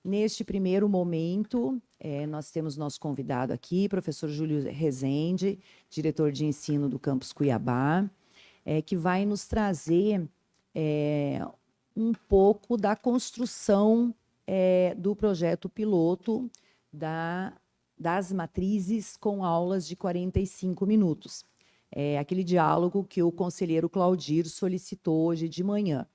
neste primeiro momento, nós temos nosso convidado aqui, professor Júlio Rezende, diretor de ensino do campus Cuiabá, que vai nos trazer um pouco da construção do projeto piloto das matrizes com aulas de 45 minutos. Aquele diálogo que o conselheiro Claudir solicitou hoje de manhã.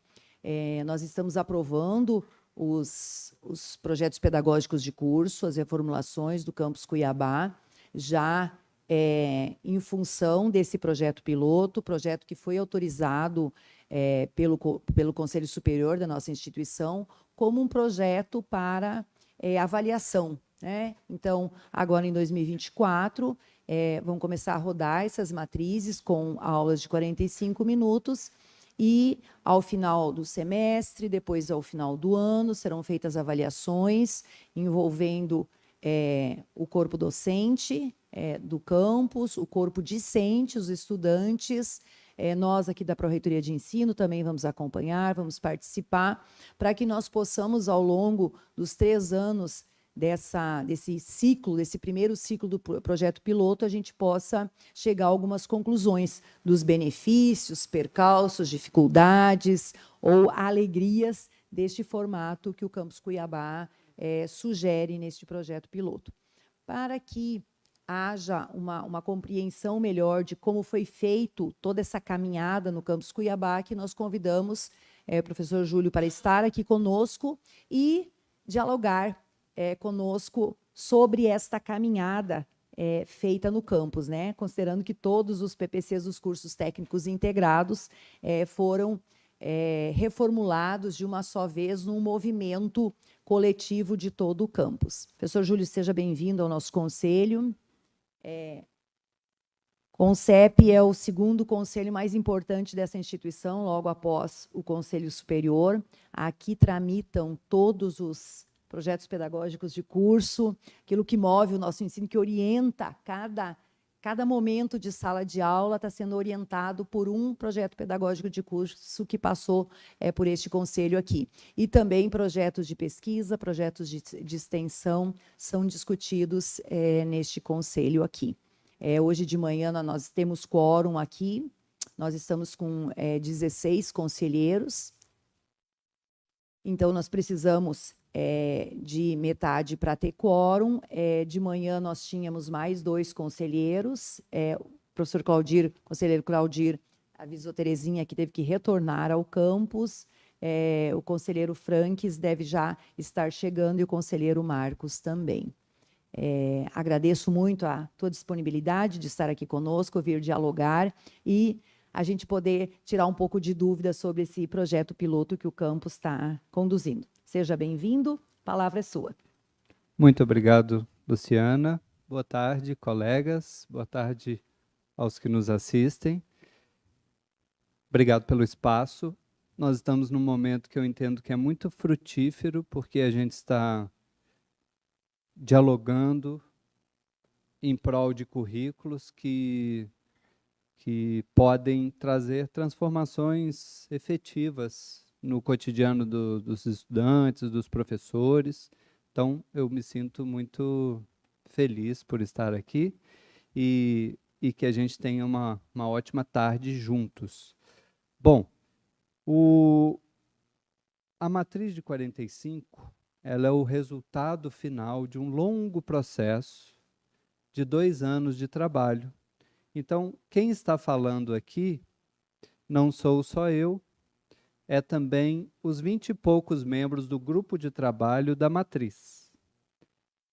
Nós estamos aprovando os projetos pedagógicos de curso, as reformulações do campus Cuiabá, já em função desse projeto piloto, projeto que foi autorizado pelo Conselho Superior da nossa instituição, como um projeto para avaliação, né? Então, agora em 2024, vão começar a rodar essas matrizes com aulas de 45 minutos, e, ao final do semestre, depois ao final do ano, serão feitas avaliações envolvendo o corpo docente do campus, o corpo discente, os estudantes. Nós, aqui da Pró-Reitoria de Ensino, também vamos acompanhar, vamos participar, para que nós possamos, ao longo dos 3 anos desse primeiro ciclo do projeto piloto, a gente possa chegar a algumas conclusões dos benefícios, percalços, dificuldades ou alegrias deste formato que o Campus Cuiabá sugere neste projeto piloto. Para que haja uma compreensão melhor de como foi feito toda essa caminhada no Campus Cuiabá, que nós convidamos o professor Júlio para estar aqui conosco e dialogar conosco sobre esta caminhada feita no campus, né? Considerando que todos os PPCs dos cursos técnicos integrados foram reformulados de uma só vez num movimento coletivo de todo o campus. Professor Júlio, seja bem-vindo ao nosso conselho. CONCEP é o segundo conselho mais importante dessa instituição, logo após o Conselho Superior. Aqui tramitam todos os projetos pedagógicos de curso, aquilo que move o nosso ensino, que orienta cada momento de sala de aula, está sendo orientado por um projeto pedagógico de curso que passou por este conselho aqui. E também projetos de pesquisa, projetos de extensão são discutidos neste conselho aqui. Hoje de manhã nós temos quórum aqui, nós estamos com 16 conselheiros, então nós precisamos de metade para ter quórum. De manhã nós tínhamos mais 2 conselheiros, o professor Claudir, conselheiro Claudir, avisou Terezinha que teve que retornar ao campus, o conselheiro Franques deve já estar chegando e o conselheiro Marcos também. Agradeço muito a tua disponibilidade de estar aqui conosco, vir dialogar e a gente poder tirar um pouco de dúvida sobre esse projeto piloto que o campus está conduzindo. Seja bem-vindo, a palavra é sua. Muito obrigado, Luciana. Boa tarde, colegas. Boa tarde aos que nos assistem. Obrigado pelo espaço. Nós estamos num momento que eu entendo que é muito frutífero, porque a gente está dialogando em prol de currículos que podem trazer transformações efetivas no cotidiano dos estudantes, dos professores. Então, eu me sinto muito feliz por estar aqui e que a gente tenha uma ótima tarde juntos. Bom, a matriz de 45, ela é o resultado final de um longo processo de 2 anos de trabalho. Então, quem está falando aqui não sou só eu, é também os 20 e poucos membros do grupo de trabalho da matriz.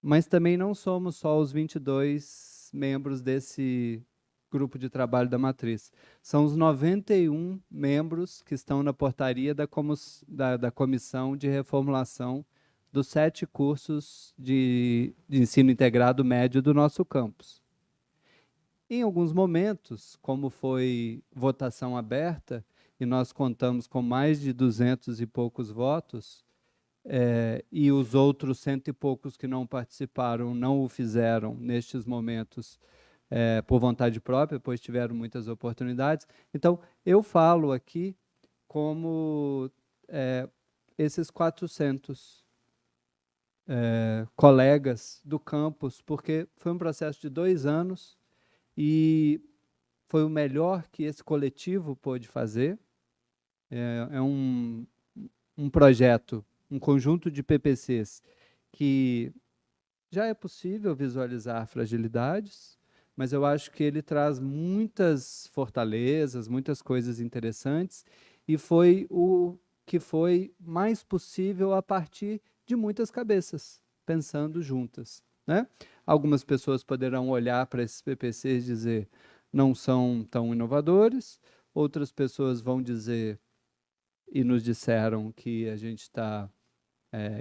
Mas também não somos só os 22 membros desse grupo de trabalho da matriz. São os 91 membros que estão na portaria da comissão de reformulação dos 7 cursos de ensino integrado médio do nosso campus. Em alguns momentos, como foi votação aberta, e nós contamos com mais de 200 e poucos votos, e os outros 100 e poucos que não participaram, não o fizeram nestes momentos por vontade própria, pois tiveram muitas oportunidades. Então, eu falo aqui como esses 400 colegas do campus, porque foi um processo de 2 anos e foi o melhor que esse coletivo pôde fazer. É um projeto, um conjunto de PPCs que já é possível visualizar fragilidades, mas eu acho que ele traz muitas fortalezas, muitas coisas interessantes, e foi o que foi mais possível a partir de muitas cabeças, pensando juntas, né? Algumas pessoas poderão olhar para esses PPCs e dizer não são tão inovadores, outras pessoas vão dizer, e nos disseram, que a gente está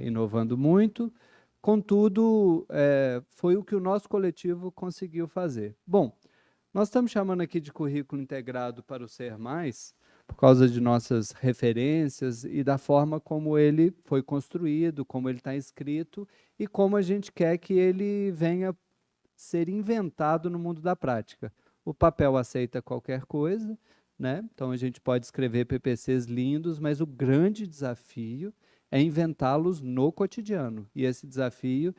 inovando muito. Contudo, foi o que o nosso coletivo conseguiu fazer. Bom, nós estamos chamando aqui de currículo integrado para o Ser Mais, por causa de nossas referências e da forma como ele foi construído, como ele está escrito e como a gente quer que ele venha ser inventado no mundo da prática. O papel aceita qualquer coisa, né? Então a gente pode escrever PPCs lindos, mas o grande desafio é inventá-los no cotidiano. E esse desafio,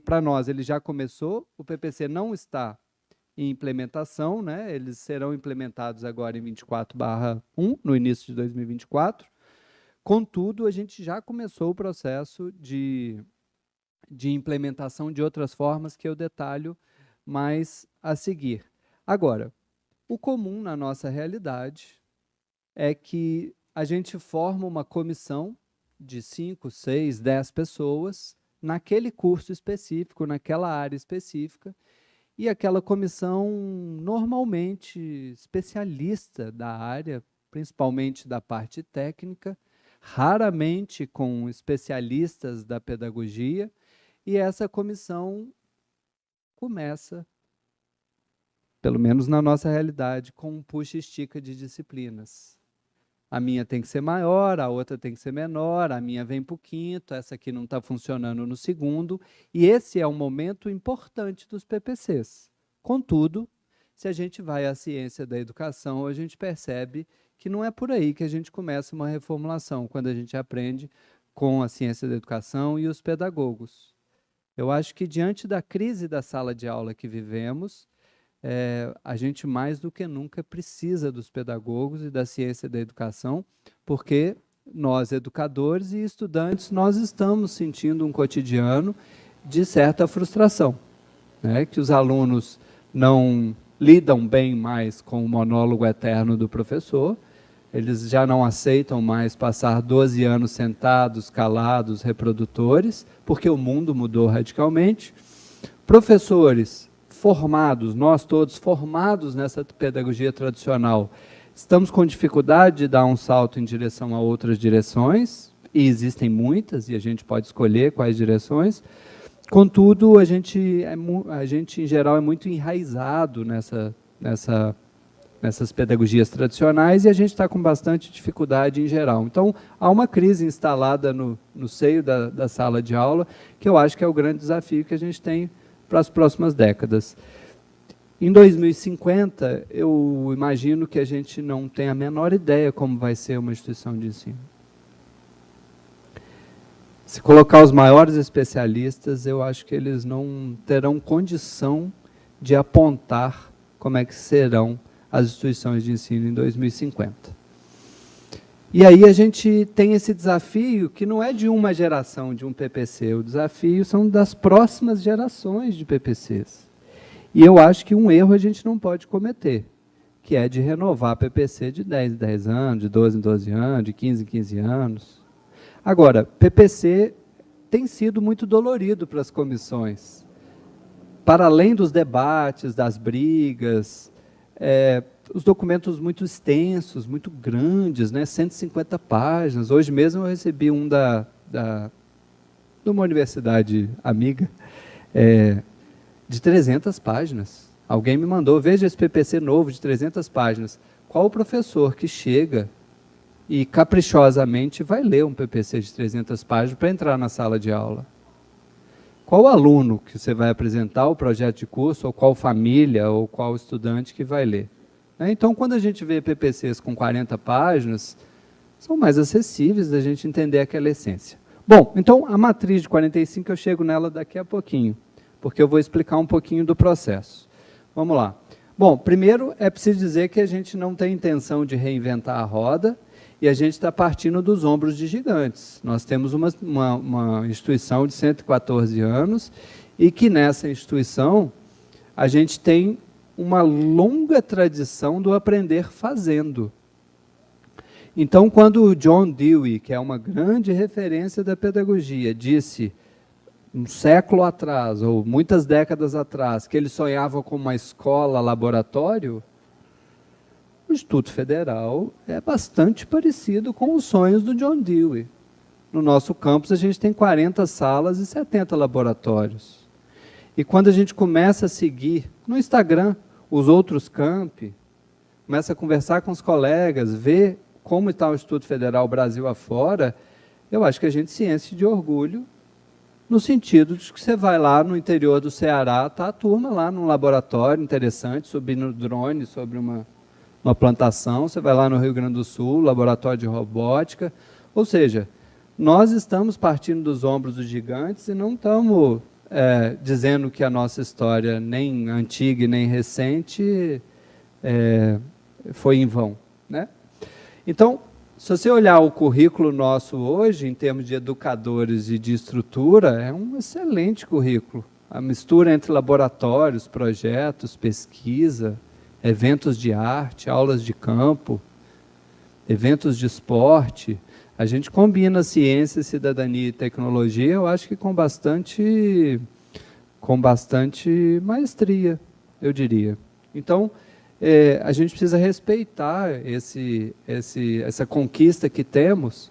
para nós, ele já começou, o PPC não está em implementação, né? Eles serão implementados agora em 24/1, no início de 2024. Contudo, a gente já começou o processo de implementação de outras formas que eu detalho mais a seguir. Agora, o comum na nossa realidade é que a gente forma uma comissão de 5, 6, 10 pessoas naquele curso específico, naquela área específica, e aquela comissão normalmente especialista da área, principalmente da parte técnica, raramente com especialistas da pedagogia, e essa comissão começa, pelo menos na nossa realidade, com um puxa e estica de disciplinas. A minha tem que ser maior, a outra tem que ser menor, a minha vem para o quinto, essa aqui não está funcionando no segundo, e esse é um momento importante dos PPCs. Contudo, se a gente vai à ciência da educação, a gente percebe que não é por aí que a gente começa uma reformulação, quando a gente aprende com a ciência da educação e os pedagogos. Eu acho que, diante da crise da sala de aula que vivemos, a gente mais do que nunca precisa dos pedagogos e da ciência da educação, porque nós, educadores e estudantes, nós estamos sentindo um cotidiano de certa frustração, né? Que os alunos não lidam bem mais com o monólogo eterno do professor, eles já não aceitam mais passar 12 anos sentados, calados, reprodutores, porque o mundo mudou radicalmente. Professores formados, nós todos formados nessa pedagogia tradicional, estamos com dificuldade de dar um salto em direção a outras direções, e existem muitas, e a gente pode escolher quais direções. Contudo, a gente em geral, é muito enraizado nessas pedagogias tradicionais, e a gente está com bastante dificuldade em geral. Então, há uma crise instalada no seio da sala de aula, que eu acho que é o grande desafio que a gente tem para as próximas décadas. Em 2050, eu imagino que a gente não tem a menor ideia como vai ser uma instituição de ensino. Se colocar os maiores especialistas, eu acho que eles não terão condição de apontar como é que serão as instituições de ensino em 2050. E aí a gente tem esse desafio que não é de uma geração de um PPC, o desafio são das próximas gerações de PPCs. E eu acho que um erro a gente não pode cometer, que é de renovar PPC de 10 em 10 anos, de 12 em 12 anos, de 15 em 15 anos. Agora, PPC tem sido muito dolorido para as comissões. Para além dos debates, das brigas, os documentos muito extensos, muito grandes, né, 150 páginas. Hoje mesmo eu recebi um de uma universidade amiga, de 300 páginas. Alguém me mandou, veja esse PPC novo de 300 páginas. Qual o professor que chega e caprichosamente vai ler um PPC de 300 páginas para entrar na sala de aula? Qual aluno que você vai apresentar o projeto de curso, ou qual família, ou qual estudante que vai ler? Então, quando a gente vê PPCs com 40 páginas, são mais acessíveis da gente entender aquela essência. Bom, então a matriz de 45 eu chego nela daqui a pouquinho, porque eu vou explicar um pouquinho do processo. Vamos lá. Bom, primeiro é preciso dizer que a gente não tem intenção de reinventar a roda e a gente está partindo dos ombros de gigantes. Nós temos uma instituição de 114 anos e que nessa instituição a gente tem uma longa tradição do aprender fazendo. Então, quando o John Dewey, que é uma grande referência da pedagogia, disse, um século atrás, ou muitas décadas atrás, que ele sonhava com uma escola-laboratório, o Instituto Federal é bastante parecido com os sonhos do John Dewey. No nosso campus, a gente tem 40 salas e 70 laboratórios. E quando a gente começa a seguir no Instagram os outros campi, começa a conversar com os colegas, ver como está o Instituto Federal Brasil afora, eu acho que a gente se enche de orgulho, no sentido de que você vai lá no interior do Ceará, está a turma lá num laboratório interessante, subindo drone sobre uma plantação, você vai lá no Rio Grande do Sul, laboratório de robótica, ou seja, nós estamos partindo dos ombros dos gigantes e não estamos dizendo que a nossa história, nem antiga e nem recente, foi em vão, né? Então, se você olhar o currículo nosso hoje, em termos de educadores e de estrutura, é um excelente currículo. A mistura entre laboratórios, projetos, pesquisa, eventos de arte, aulas de campo, eventos de esporte. A gente combina ciência, cidadania e tecnologia, eu acho que com bastante maestria, eu diria. Então, a gente precisa respeitar essa conquista que temos,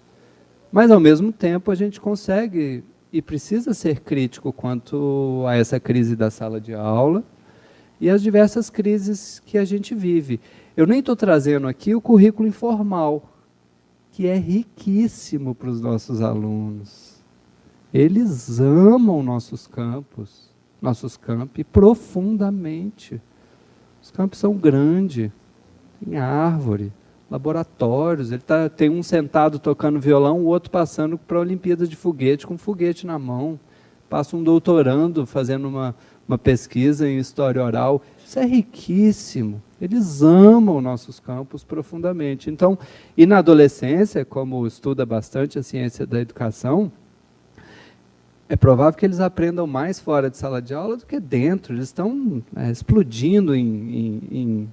mas, ao mesmo tempo, a gente consegue e precisa ser crítico quanto a essa crise da sala de aula e as diversas crises que a gente vive. Eu nem estou trazendo aqui o currículo informal, que é riquíssimo para os nossos alunos. Eles amam nossos campi profundamente. Os campos são grandes, tem árvore, laboratórios, tem um sentado tocando violão, o outro passando para a Olimpíada de foguete, com foguete na mão. Passa um doutorando fazendo uma pesquisa em história oral. Isso é riquíssimo. Eles amam nossos campos profundamente. Então, e na adolescência, como estuda bastante a ciência da educação, é provável que eles aprendam mais fora de sala de aula do que dentro. Eles estão explodindo em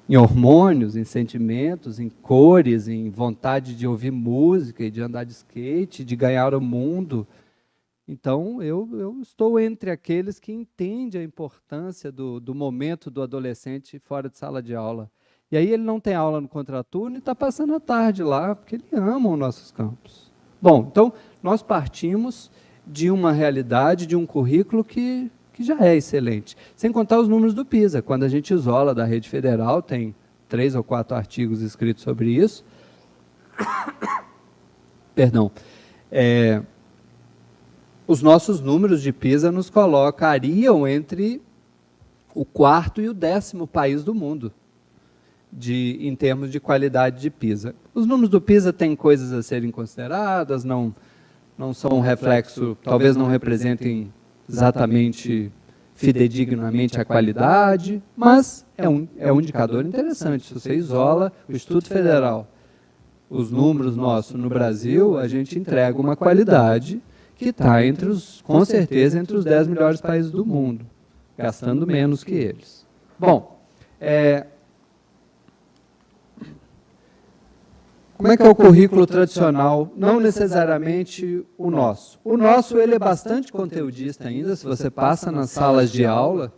hormônios, em sentimentos, em cores, em vontade de ouvir música, e de andar de skate, de ganhar o mundo. Então, eu estou entre aqueles que entendem a importância do momento do adolescente fora de sala de aula. E aí ele não tem aula no contraturno e está passando a tarde lá, porque ele ama os nossos campos. Bom, então, nós partimos de uma realidade, de um currículo que já é excelente. Sem contar os números do PISA. Quando a gente isola da rede federal, tem 3 ou 4 artigos escritos sobre isso. Perdão. Os nossos números de PISA nos colocariam entre o 4º e o 10º país do mundo, em termos de qualidade de PISA. Os números do PISA têm coisas a serem consideradas, não são um reflexo, talvez não representem exatamente, fidedignamente a qualidade, mas é um indicador interessante. Se você isola o Instituto Federal, os números nossos no Brasil, a gente entrega uma qualidade que está, com certeza, entre os 10 melhores países do mundo, gastando menos que eles. Bom, como é que é o currículo tradicional? Não necessariamente o nosso. O nosso ele é bastante conteudista ainda, se você passa nas salas de aula,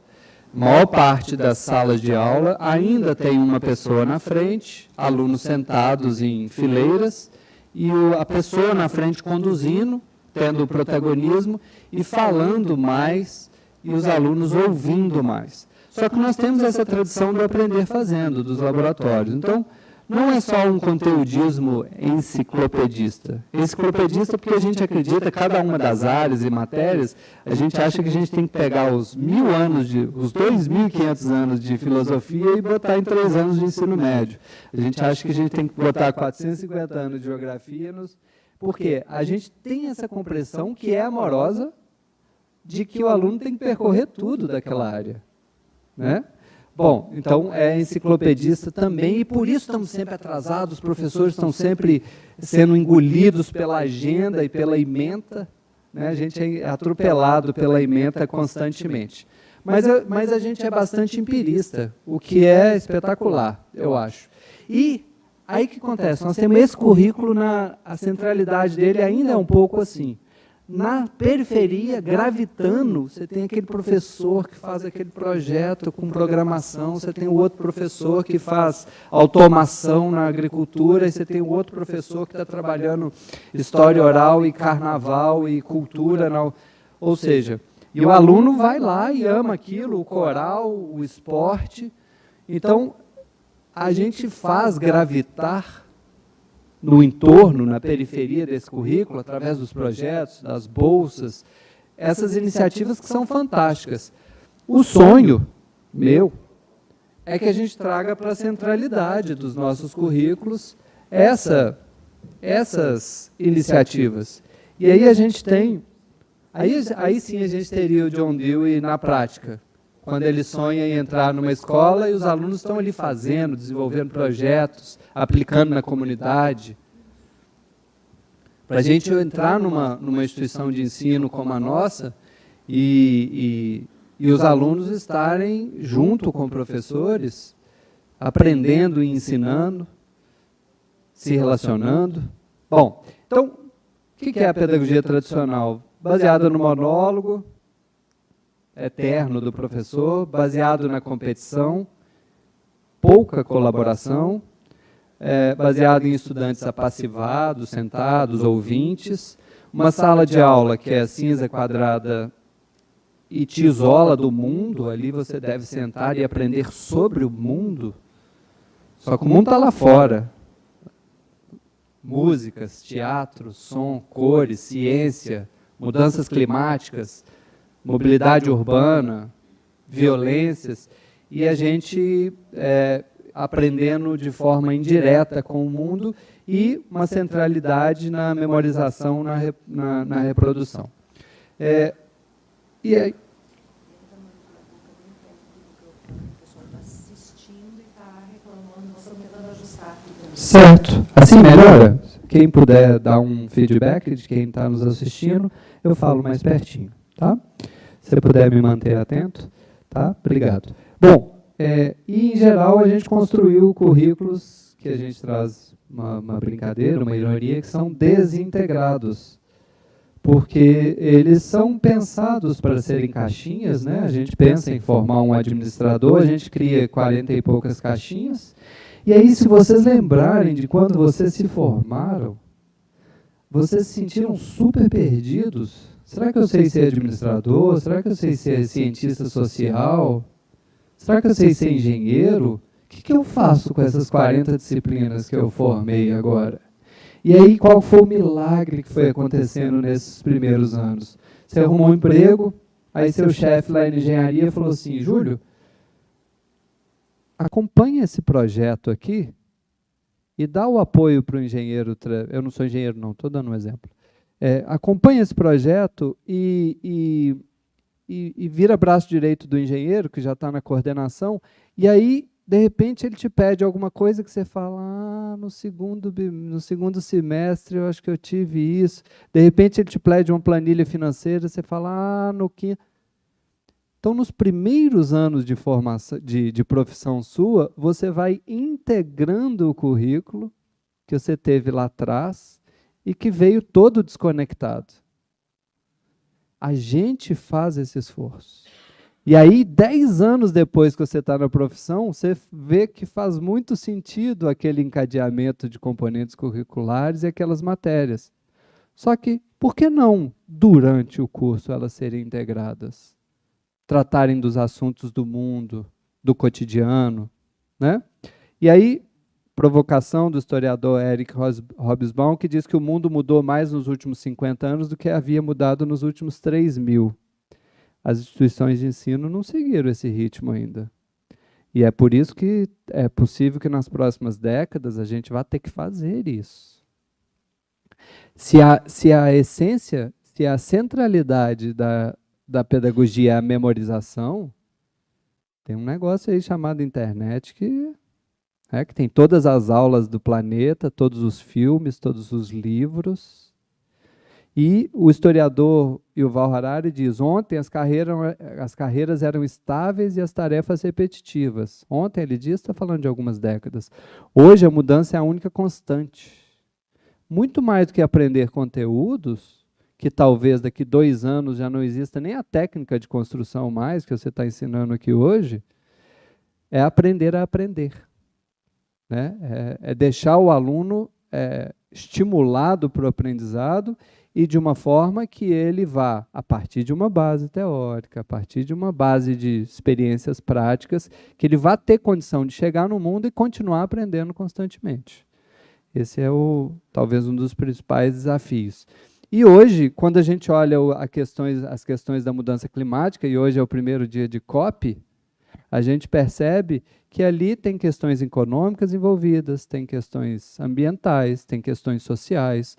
a maior parte das salas de aula ainda tem uma pessoa na frente, alunos sentados em fileiras, e a pessoa na frente conduzindo, tendo o protagonismo e falando mais, e os alunos ouvindo mais. Só que nós temos essa tradição do aprender fazendo, dos laboratórios. Então, não é só um conteudismo enciclopedista. Enciclopedista porque a gente acredita, cada uma das áreas e matérias, a gente acha que a gente tem que pegar os 2.500 anos de filosofia e botar em 3 anos de ensino médio. A gente acha que a gente tem que botar 450 anos de geografia Porque a gente tem essa compreensão que é amorosa de que o aluno tem que percorrer tudo daquela área, né? Bom, então é enciclopedista também, e por isso estamos sempre atrasados, os professores estão sempre sendo engolidos pela agenda e pela ementa, né? A gente é atropelado pela ementa constantemente. Mas a gente é bastante empirista, o que é espetacular, eu acho. E aí o que acontece? Nós temos esse currículo, a centralidade dele ainda é um pouco assim. Na periferia, gravitando, você tem aquele professor que faz aquele projeto com programação, você tem o outro professor que faz automação na agricultura, e você tem o outro professor que está trabalhando história oral e carnaval e cultura. Ou seja, e o aluno vai lá e ama aquilo, o coral, o esporte. Então, a gente faz gravitar no entorno, na periferia desse currículo, através dos projetos, das bolsas, essas iniciativas que são fantásticas. O sonho meu é que a gente traga para a centralidade dos nossos currículos essas iniciativas. E aí a gente tem, aí sim a gente teria o John Dewey na prática, quando ele sonha em entrar numa escola e os alunos estão ali fazendo, desenvolvendo projetos, aplicando na comunidade. Para a gente entrar numa instituição de ensino como a nossa e os alunos estarem junto com professores, aprendendo e ensinando, se relacionando. Bom, então, o que é a pedagogia tradicional? Baseada no monólogo eterno do professor, baseado na competição, pouca colaboração, baseado em estudantes apassivados, sentados, ouvintes, uma sala de aula que é cinza quadrada e te isola do mundo, ali você deve sentar e aprender sobre o mundo, só que o mundo está lá fora. Músicas, teatro, som, cores, ciência, mudanças climáticas, mobilidade urbana, violências, e a gente aprendendo de forma indireta com o mundo e uma centralidade na memorização, na reprodução. E aí... Certo. Assim melhora? Quem puder dar um feedback de quem está nos assistindo, eu falo mais pertinho, tá? Se você puder me manter atento, tá? Obrigado. Bom, e em geral a gente construiu currículos que a gente traz uma brincadeira, uma ironia, que são desintegrados, porque eles são pensados para serem caixinhas, né? A gente pensa em formar um administrador, a gente cria 40 e poucas caixinhas, e aí se vocês lembrarem de quando vocês se formaram, vocês se sentiram super perdidos. Será que eu sei ser administrador? Será que eu sei ser cientista social? Será que eu sei ser engenheiro? O que eu faço com essas 40 disciplinas que eu formei agora? E aí, qual foi o milagre que foi acontecendo nesses primeiros anos? Você arrumou um emprego, aí seu chefe lá na engenharia falou assim, Júlio, acompanha esse projeto aqui e dá o apoio para o engenheiro, eu não sou engenheiro não, estou dando um exemplo, acompanha esse projeto e vira braço direito do engenheiro, que já está na coordenação, e aí, de repente, ele te pede alguma coisa que você fala, no segundo semestre eu acho que eu tive isso, de repente ele te pede uma planilha financeira, você fala, no quinto... Então, nos primeiros anos de formação, de profissão sua, você vai integrando o currículo que você teve lá atrás e que veio todo desconectado. A gente faz esse esforço. E aí, 10 anos depois que você está na profissão, você vê que faz muito sentido aquele encadeamento de componentes curriculares e aquelas matérias. Só que, por que não, durante o curso, elas serem integradas? Tratarem dos assuntos do mundo, do cotidiano, né? E aí, provocação do historiador Eric Hobsbawm, que diz que o mundo mudou mais nos últimos 50 anos do que havia mudado nos últimos 3.000. As instituições de ensino não seguiram esse ritmo ainda. E é por isso que é possível que nas próximas décadas a gente vá ter que fazer isso. Se a essência, se a centralidade da pedagogia é a memorização, tem um negócio aí chamado internet que tem todas as aulas do planeta, todos os filmes, todos os livros. E o historiador Yuval Harari diz: ontem as carreiras eram estáveis e as tarefas repetitivas. Ontem, ele diz, está falando de algumas décadas. Hoje a mudança é a única constante. Muito mais do que aprender conteúdos, que talvez daqui 2 anos já não exista nem a técnica de construção mais, que você está ensinando aqui hoje, é aprender a aprender. Né? É deixar o aluno estimulado para o aprendizado e de uma forma que ele vá, a partir de uma base teórica, a partir de uma base de experiências práticas, que ele vá ter condição de chegar no mundo e continuar aprendendo constantemente. Esse é talvez um dos principais desafios. E hoje, quando a gente olha as questões da mudança climática, e hoje é o primeiro dia de COP, a gente percebe que ali tem questões econômicas envolvidas, tem questões ambientais, tem questões sociais,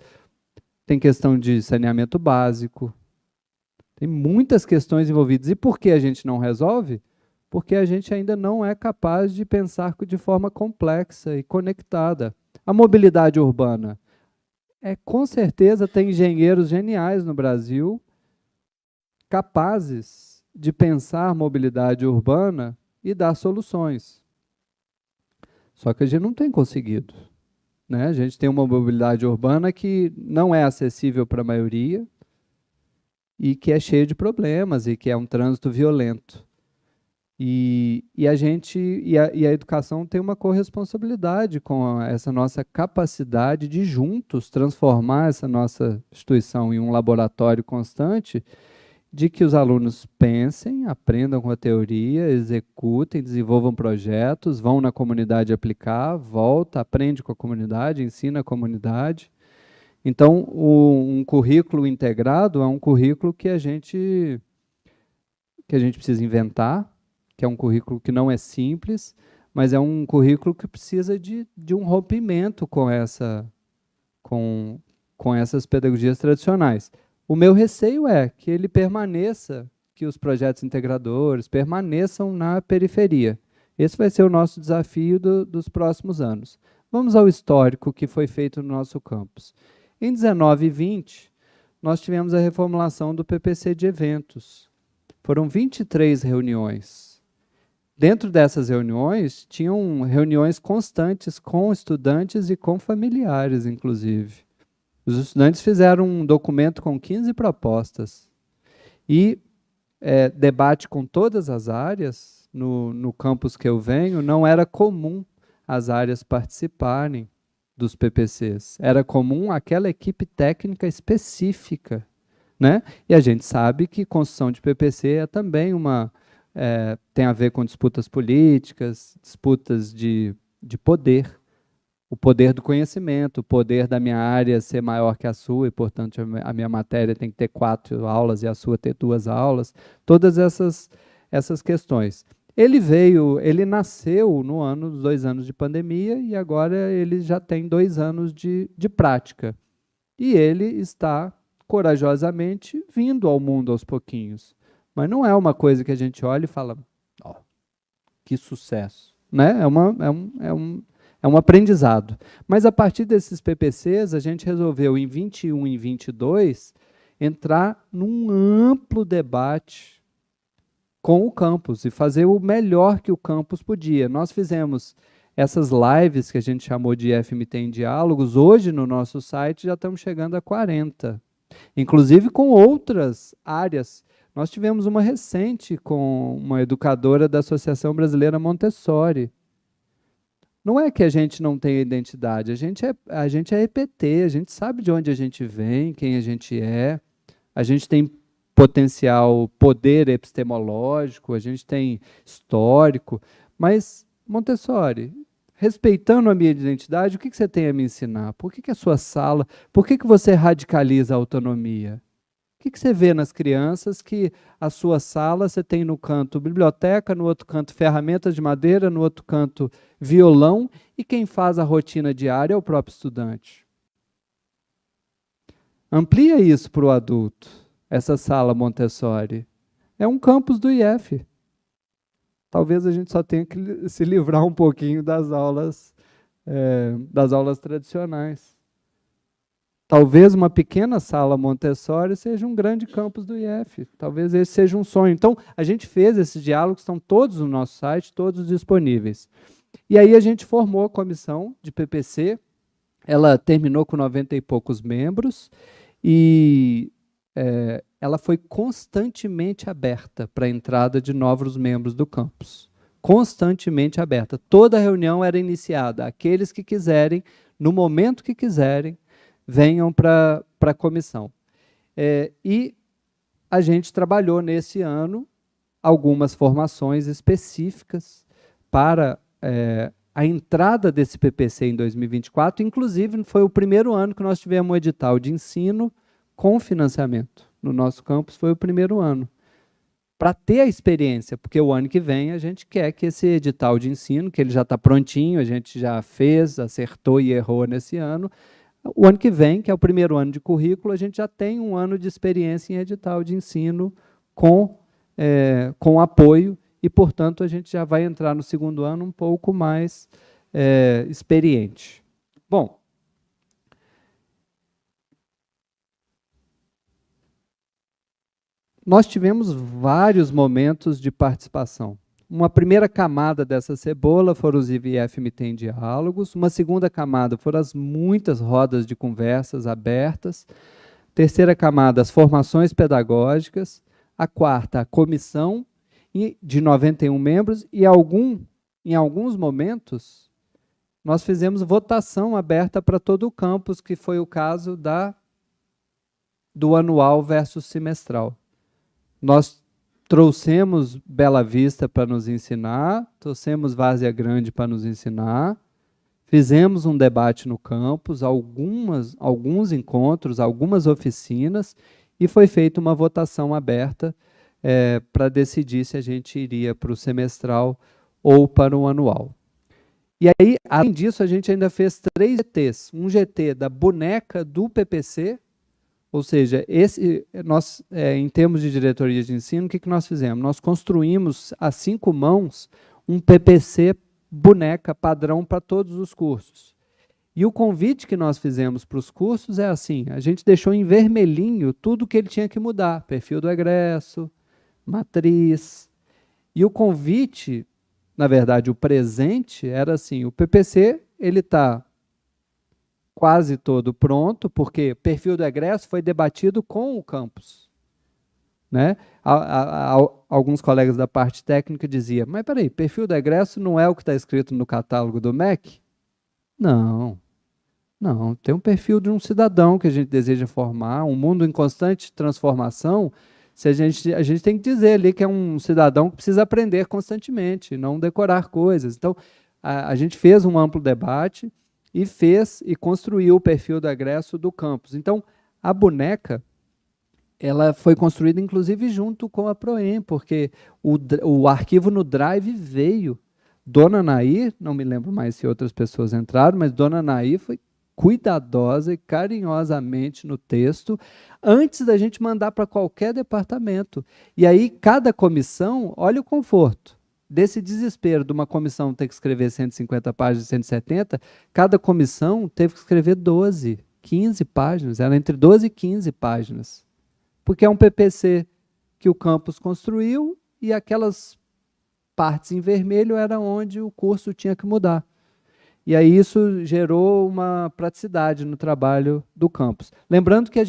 tem questão de saneamento básico, tem muitas questões envolvidas. E por que a gente não resolve? Porque a gente ainda não é capaz de pensar de forma complexa e conectada. A mobilidade urbana. Com certeza tem engenheiros geniais no Brasil capazes de pensar mobilidade urbana e dar soluções. Só que a gente não tem conseguido. Né? A gente tem uma mobilidade urbana que não é acessível para a maioria e que é cheia de problemas e que é um trânsito violento. E a educação tem uma corresponsabilidade com essa nossa capacidade de juntos transformar essa nossa instituição em um laboratório constante, de que os alunos pensem, aprendam com a teoria, executem, desenvolvam projetos, vão na comunidade aplicar, volta, aprende com a comunidade, ensina a comunidade. Então, um currículo integrado é um currículo que a gente precisa inventar, que é um currículo que não é simples, mas é um currículo que precisa de um rompimento com essas pedagogias tradicionais. O meu receio é que ele permaneça, que os projetos integradores permaneçam na periferia. Esse vai ser o nosso desafio dos próximos anos. Vamos ao histórico que foi feito no nosso campus. Em 19 e 20, nós tivemos a reformulação do PPC de eventos. Foram 23 reuniões. Dentro dessas reuniões, tinham reuniões constantes com estudantes e com familiares, inclusive. Os estudantes fizeram um documento com 15 propostas. E debate com todas as áreas, no campus que eu venho, não era comum as áreas participarem dos PPCs. Era comum aquela equipe técnica específica. Né? E a gente sabe que construção de PPC é também tem a ver com disputas políticas, disputas de poder. O poder do conhecimento, o poder da minha área ser maior que a sua, e, portanto, a minha matéria tem que ter 4 aulas e a sua ter 2 aulas. Todas essas questões. Ele nasceu no ano dos 2 anos de pandemia e agora ele já tem 2 anos de prática. E ele está corajosamente vindo ao mundo aos pouquinhos. Mas não é uma coisa que a gente olha e fala, ó, que sucesso. Né? É um aprendizado. Mas a partir desses PPCs, a gente resolveu em 21 e 22 entrar num amplo debate com o campus e fazer o melhor que o campus podia. Nós fizemos essas lives que a gente chamou de FMT em Diálogos, hoje no nosso site já estamos chegando a 40. Inclusive com outras áreas. Nós tivemos uma recente com uma educadora da Associação Brasileira Montessori. Não é que a gente não tenha identidade, a gente é EPT, a gente sabe de onde a gente vem, quem a gente tem potencial poder epistemológico, a gente tem histórico, mas, Montessori, respeitando a minha identidade, o que você tem a me ensinar? Por que a sua sala, por que você radicaliza a autonomia? O que você vê nas crianças que a sua sala, você tem no canto biblioteca, no outro canto ferramentas de madeira, no outro canto violão, e quem faz a rotina diária é o próprio estudante. Amplia isso para o adulto, essa sala Montessori. É um campus do IF. Talvez a gente só tenha que se livrar um pouquinho das aulas tradicionais. Talvez uma pequena sala Montessori seja um grande campus do IF. Talvez esse seja um sonho. Então, a gente fez esses diálogos, estão todos no nosso site, todos disponíveis. E aí a gente formou a comissão de PPC, ela terminou com 90 e poucos membros, e ela foi constantemente aberta para a entrada de novos membros do campus. Constantemente aberta. Toda reunião era iniciada. Aqueles que quiserem, no momento que quiserem, venham para a comissão. E a gente trabalhou nesse ano algumas formações específicas para a entrada desse PPC em 2024, inclusive foi o primeiro ano que nós tivemos um edital de ensino com financiamento. No nosso campus foi o primeiro ano. Para ter a experiência, porque o ano que vem a gente quer que esse edital de ensino, que ele já está prontinho, a gente já fez, acertou e errou nesse ano, o ano que vem, que é o primeiro ano de currículo, a gente já tem um ano de experiência em edital de ensino com apoio e, portanto, a gente já vai entrar no segundo ano um pouco mais experiente. Bom, nós tivemos vários momentos de participação. Uma primeira camada dessa cebola foram os IVF-MT em diálogos, uma segunda camada foram as muitas rodas de conversas abertas, terceira camada, as formações pedagógicas, a quarta, a comissão de 91 membros, e em alguns momentos nós fizemos votação aberta para todo o campus, que foi o caso do anual versus semestral. Nós trouxemos Bela Vista para nos ensinar, trouxemos Várzea Grande para nos ensinar, fizemos um debate no campus, alguns encontros, algumas oficinas, e foi feita uma votação aberta para decidir se a gente iria para o semestral ou para o anual. E aí, além disso, a gente ainda fez 3 GTs. Um GT da boneca do PPC, ou seja, nós, em termos de diretoria de ensino, o que nós fizemos? Nós construímos a 5 mãos um PPC boneca padrão para todos os cursos. E o convite que nós fizemos para os cursos é assim, a gente deixou em vermelhinho tudo que ele tinha que mudar, perfil do egresso, matriz. E o convite, na verdade, o presente era assim, o PPC ele está quase todo pronto, porque perfil do egresso foi debatido com o campus. Né? Alguns colegas da parte técnica diziam, mas peraí, perfil do egresso não é o que está escrito no catálogo do MEC? Não, tem um perfil de um cidadão que a gente deseja formar, um mundo em constante transformação, a gente tem que dizer ali que é um cidadão que precisa aprender constantemente, não decorar coisas. Então, a gente fez um amplo debate, e construiu o perfil do egresso do campus. Então, a boneca, ela foi construída, inclusive, junto com a Proem, porque o arquivo no Drive veio. Dona Nair, não me lembro mais se outras pessoas entraram, mas Dona Nair foi cuidadosa e carinhosamente no texto, antes da gente mandar para qualquer departamento. E aí, cada comissão, olha o conforto. Desse desespero de uma comissão ter que escrever 150 páginas, 170, cada comissão teve que escrever 12, 15 páginas, era entre 12 e 15 páginas. Porque é um PPC que o campus construiu e aquelas partes em vermelho era onde o curso tinha que mudar. E aí isso gerou uma praticidade no trabalho do campus. Lembrando que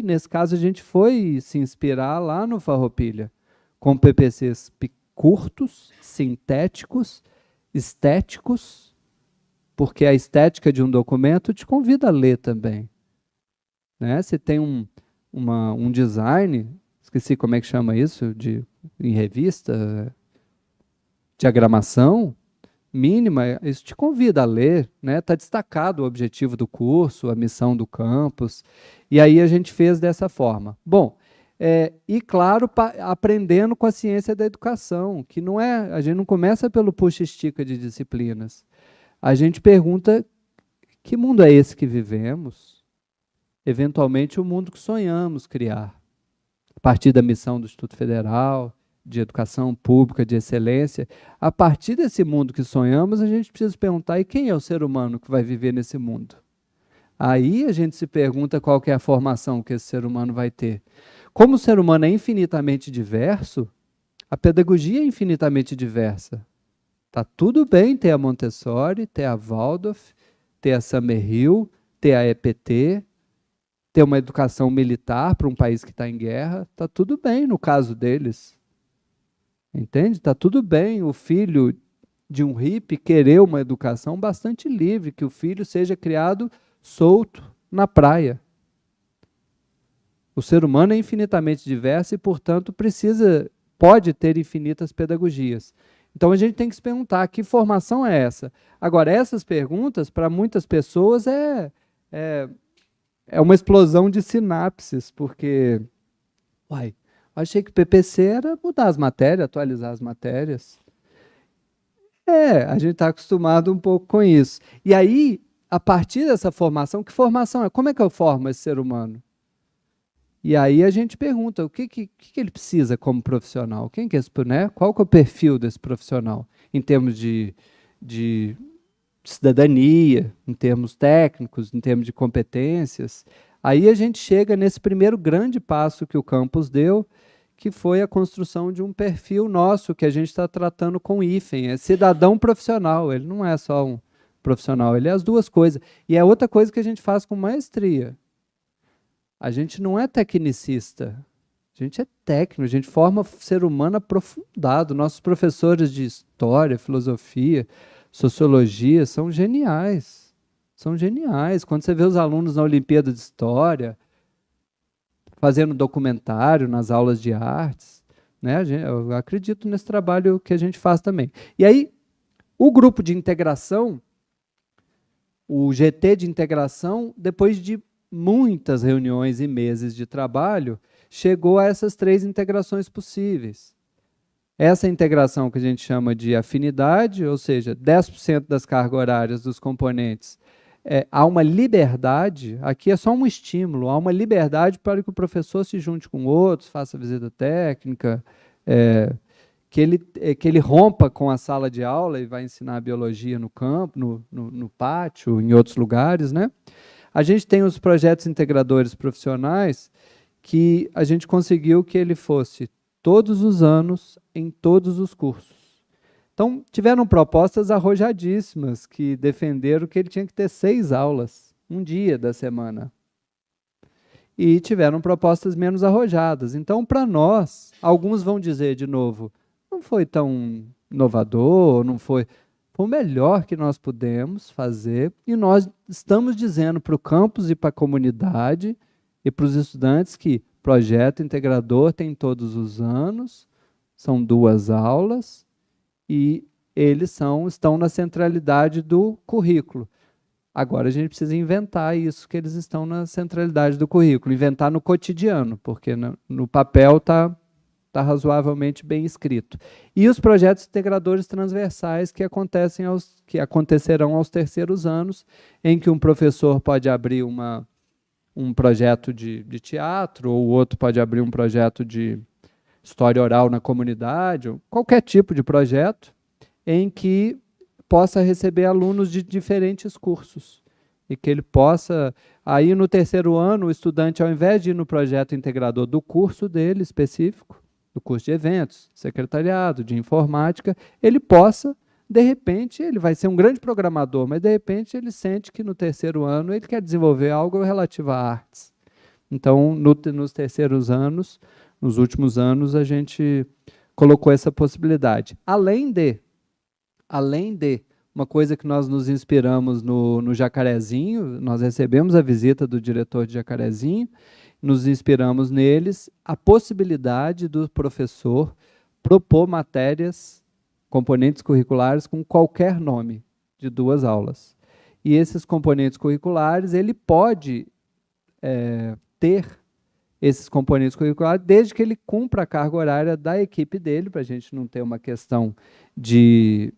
nesse caso, a gente foi se inspirar lá no Farroupilha, com PPCs curtos, sintéticos, estéticos, porque a estética de um documento te convida a ler também. Né? Você tem um design, esqueci como é que chama isso, em revista, diagramação mínima, isso te convida a ler, né? Está destacado o objetivo do curso, a missão do campus, e aí a gente fez dessa forma. Bom, e claro, aprendendo com a ciência da educação, que a gente não começa pelo puxa-estica de disciplinas. A gente pergunta, que mundo é esse que vivemos? eventualmente, o mundo que sonhamos criar, a partir da missão do Instituto Federal, de educação pública, de excelência. A partir desse mundo que sonhamos, a gente precisa perguntar, e quem é o ser humano que vai viver nesse mundo? Aí a gente se pergunta qual que é a formação que esse ser humano vai ter. Como o ser humano é infinitamente diverso, a pedagogia é infinitamente diversa. Tá tudo bem ter a Montessori, ter a Waldorf, ter a Summerhill, ter a EPT, ter uma educação militar para um país que está em guerra. Tá tudo bem no caso deles. Entende? Tá tudo bem o filho de um hippie querer uma educação bastante livre, que o filho seja criado solto na praia. O ser humano é infinitamente diverso e, portanto, pode ter infinitas pedagogias. Então a gente tem que se perguntar, que formação é essa? Agora, essas perguntas, para muitas pessoas, é uma explosão de sinapses, porque, uai, achei que o PPC era mudar as matérias, atualizar as matérias. A gente está acostumado um pouco com isso. E aí, a partir dessa formação, que formação é? Como é que eu formo esse ser humano? E aí a gente pergunta, o que ele precisa como profissional? Quem que é esse, né? Qual que é o perfil desse profissional? Em termos de cidadania, em termos técnicos, em termos de competências. Aí a gente chega nesse primeiro grande passo que o campus deu, que foi a construção de um perfil nosso, que a gente está tratando com o hífen, é cidadão profissional, ele não é só um profissional, ele é as duas coisas. E é outra coisa que a gente faz com maestria. A gente não é tecnicista, a gente é técnico, a gente forma ser humano aprofundado. Nossos professores de história, filosofia, sociologia são geniais. São geniais. Quando você vê os alunos na Olimpíada de História, fazendo documentário nas aulas de artes, né? Eu acredito nesse trabalho que a gente faz também. E aí, o grupo de integração, o GT de integração, depois de muitas reuniões e meses de trabalho, chegou a essas 3 integrações possíveis. Essa integração que a gente chama de afinidade, ou seja, 10% das cargas horárias dos componentes, há uma liberdade, aqui é só um estímulo, há uma liberdade para que o professor se junte com outros, faça visita técnica, que ele rompa com a sala de aula e vai ensinar biologia no campo, no pátio, em outros lugares, né? A gente tem os projetos integradores profissionais que a gente conseguiu que ele fosse todos os anos, em todos os cursos. Então, tiveram propostas arrojadíssimas que defenderam que ele tinha que ter 6 aulas, um dia da semana. E tiveram propostas menos arrojadas. Então, para nós, alguns vão dizer de novo, não foi tão inovador, não foi... Foi o melhor que nós pudemos fazer e nós estamos dizendo para o campus e para a comunidade e para os estudantes que projeto integrador tem todos os anos, são 2 aulas e eles estão na centralidade do currículo. Agora a gente precisa inventar isso, que eles estão na centralidade do currículo, inventar no cotidiano, porque no papel está razoavelmente bem escrito. E os projetos integradores transversais que acontecerão aos terceiros anos, em que um professor pode abrir um projeto de teatro, ou o outro pode abrir um projeto de história oral na comunidade, ou qualquer tipo de projeto, em que possa receber alunos de diferentes cursos. E que ele possa, aí no terceiro ano, o estudante, ao invés de ir no projeto integrador do curso dele específico, do curso de eventos, secretariado, de informática, ele possa, de repente, ele vai ser um grande programador, mas de repente ele sente que no terceiro ano ele quer desenvolver algo relativo a artes. Então, nos terceiros anos, nos últimos anos, a gente colocou essa possibilidade. Além de uma coisa que nós nos inspiramos no Jacarezinho, nós recebemos a visita do diretor de Jacarezinho, nos inspiramos neles, a possibilidade do professor propor matérias, componentes curriculares com qualquer nome, de 2 aulas. E esses componentes curriculares, ele pode ter esses componentes curriculares desde que ele cumpra a carga horária da equipe dele, para a gente não ter uma questão de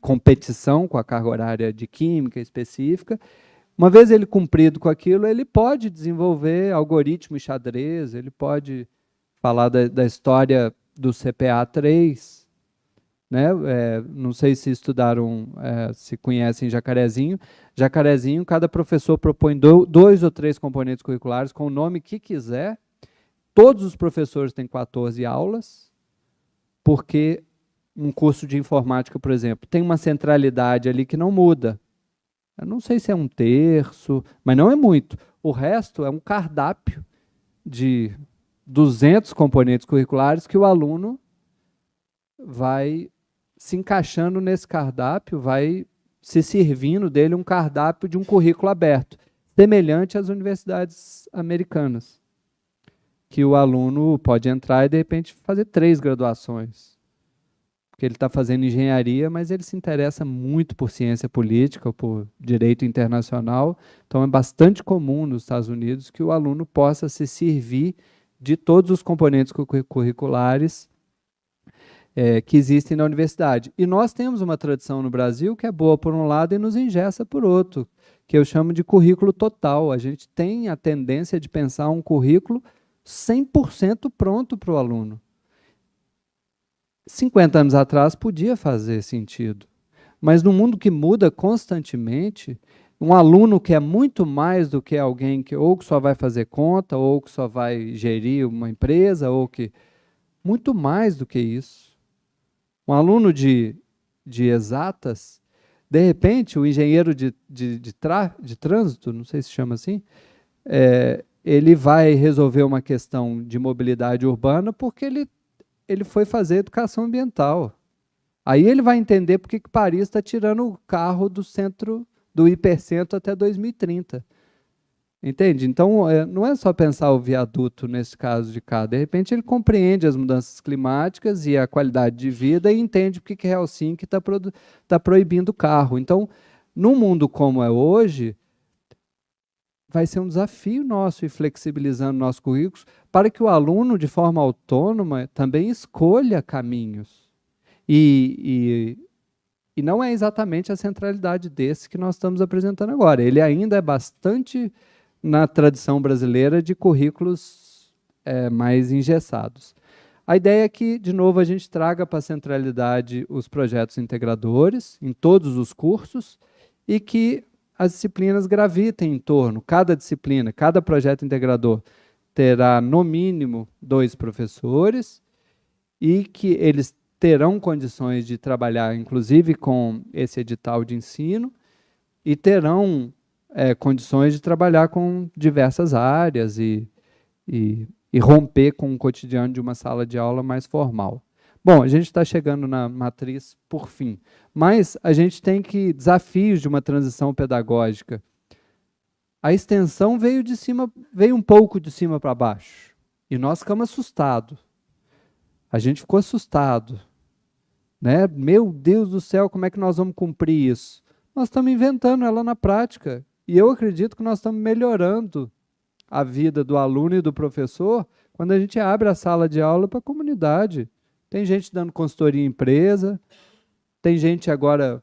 competição com a carga horária de química específica, Uma vez ele cumprido com aquilo, ele pode desenvolver algoritmo e xadrez, ele pode falar da história do CPA-3, né? Não sei se estudaram, se conhecem Jacarezinho. Jacarezinho, cada professor propõe 2 ou 3 componentes curriculares com o nome que quiser. Todos os professores têm 14 aulas, porque um curso de informática, por exemplo, tem uma centralidade ali que não muda. Eu não sei se é 1/3, mas não é muito. O resto é um cardápio de 200 componentes curriculares que o aluno vai se encaixando nesse cardápio, vai se servindo dele um cardápio de um currículo aberto, semelhante às universidades americanas, que o aluno pode entrar e, de repente, fazer 3 graduações. Porque ele está fazendo engenharia, mas ele se interessa muito por ciência política, por direito internacional. Então, é bastante comum nos Estados Unidos que o aluno possa se servir de todos os componentes curriculares que existem na universidade. E nós temos uma tradição no Brasil que é boa por um lado e nos engessa por outro, que eu chamo de currículo total. A gente tem a tendência de pensar um currículo 100% pronto para o aluno. 50 anos atrás podia fazer sentido, mas no mundo que muda constantemente, um aluno que é muito mais do que alguém que ou que só vai fazer conta, ou que só vai gerir uma empresa, ou que... Muito mais do que isso. Um aluno de exatas, de repente, o engenheiro de trânsito, não sei se chama assim, ele vai resolver uma questão de mobilidade urbana porque ele foi fazer educação ambiental. Aí ele vai entender por que Paris está tirando o carro do centro, do hipercentro até 2030. Entende? Então, não é só pensar o viaduto nesse caso de cá. De repente, ele compreende as mudanças climáticas e a qualidade de vida e entende por que Helsinki está proibindo o carro. Então, num mundo como é hoje, vai ser um desafio nosso ir flexibilizando nossos currículos para que o aluno, de forma autônoma, também escolha caminhos. E não é exatamente a centralidade desse que nós estamos apresentando agora. Ele ainda é bastante na tradição brasileira de currículos mais engessados. A ideia é que, de novo, a gente traga para a centralidade os projetos integradores em todos os cursos e que as disciplinas gravitem em torno. Cada disciplina, cada projeto integrador terá, no mínimo, 2 professores e que eles terão condições de trabalhar, inclusive, com esse edital de ensino e terão condições de trabalhar com diversas áreas e romper com o cotidiano de uma sala de aula mais formal. Bom, a gente está chegando na matriz por fim, mas a gente tem desafios de uma transição pedagógica. A extensão veio um pouco de cima para baixo, e nós ficamos assustados. A gente ficou assustado, né? Meu Deus do céu, como é que nós vamos cumprir isso? Nós estamos inventando ela na prática. E eu acredito que nós estamos melhorando a vida do aluno e do professor quando a gente abre a sala de aula para a comunidade. Tem gente dando consultoria em empresa, tem gente agora